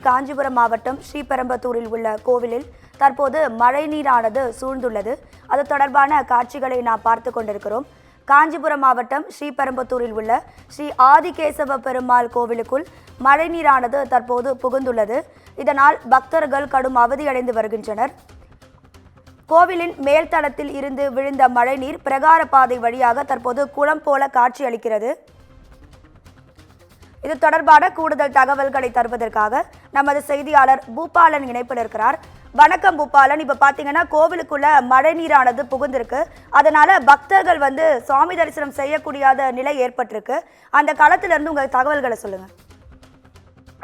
காஞ்சிபுரம் மாவட்டம் ஸ்ரீபெரும்புத்தூரில் உள்ள கோவிலில் தற்போது மழைநீரானது சூழ்ந்துள்ளது. அது தொடர்பான காட்சிகளை நாம் பார்த்து கொண்டிருக்கிறோம். காஞ்சிபுரம் மாவட்டம் ஸ்ரீபெரும்புத்தூரில் உள்ள ஸ்ரீ ஆதிகேசவ பெருமாள் கோவிலுக்குள் மழைநீரானது தற்போது புகுந்துள்ளது. இதனால் பக்தர்கள் கடும் அவதியடைந்து வருகின்றனர். கோவிலின் மேல்தளத்தில் இருந்து விழுந்த மழைநீர் பிரகார பாதை வழியாக தற்போது குளம் போல காட்சியளிக்கிறது. இது தொடர்பான கூடுதல் தகவல்களை தருவதற்காக நமது செய்தியாளர் பூபாலன் இணைப்பில் இருக்கிறார். வணக்கம் பூபாலன். இப்ப பாத்தீங்கன்னா கோவிலுக்குள்ள மழை நீரானது புகுந்திருக்கு. அதனால பக்தர்கள் சுவாமி தரிசனம் செய்யக்கூடிய நிலை ஏற்பட்டிருக்கு. அந்த களத்திலிருந்து உங்க தகவல்களை சொல்லுங்க.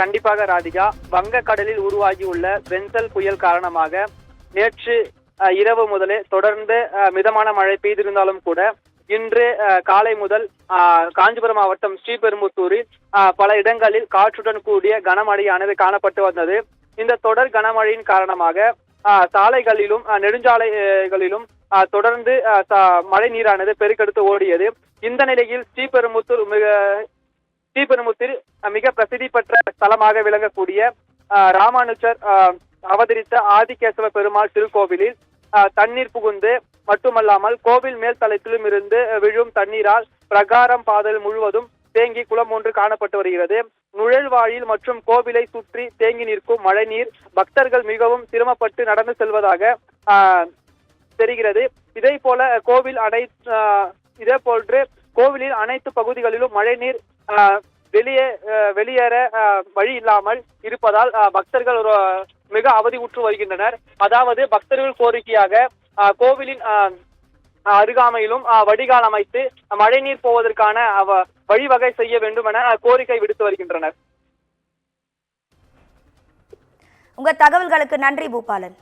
கண்டிப்பாக ராதிகா, வங்க கடலில் உருவாகியுள்ள பென்சல் புயல் காரணமாக நேற்று இரவு முதலே தொடர்ந்து மிதமான மழை பெய்திருந்தாலும் கூட இன்று காலை முதல் காஞ்சிபுரம் மாவட்டம் ஸ்ரீபெரும்புத்தூரில் பல இடங்களில் காற்றுடன் கூடிய கனமழையானது காணப்பட்டு வந்தது. இந்த தொடர் கனமழையின் காரணமாக சாலைகளிலும் நெடுஞ்சாலைகளிலும் தொடர்ந்து மழை நீரானது பெருக்கெடுத்து ஓடியது. இந்த நிலையில் ஸ்ரீபெரும்புத்தூர் மிக பிரசித்தி பெற்ற ஸ்தலமாக விளங்கக்கூடிய ராமானுஜர் அவதரித்த ஆதிகேசவ பெருமாள் திருக்கோவிலில் தண்ணீர் புகுந்து மட்டுமல்லாமல் கோவில் மேல் தளத்திலும் இருந்து விழும் தண்ணீரால் பிரகாரம் பாதல் முழுவதும் தேங்கி குளம் ஒன்று காணப்பட்டு வருகிறது. நுழைவாயில் மற்றும் கோவிலை சுற்றி தேங்கி நிற்கும் மழைநீர் பக்தர்கள் மிகவும் சிரமப்பட்டு நடந்து செல்வதாக தெரிகிறது. இதே போன்று கோவிலில் அனைத்து பகுதிகளிலும் மழைநீர் வெளியேற வழி இல்லாமல் இருப்பதால் பக்தர்கள் மிக அவதி உற்று வருகின்றனர். அதாவது பக்தர்கள் கோரிக்கையாக கோவிலின் அருகாமையிலும் வடிகால் அமைத்து மழைநீர் போவதற்கான வழிவகை செய்ய வேண்டும் என கோரிக்கை விடுத்து வருகின்றனர். உங்க தகவல்களுக்கு நன்றி பூபாலன்.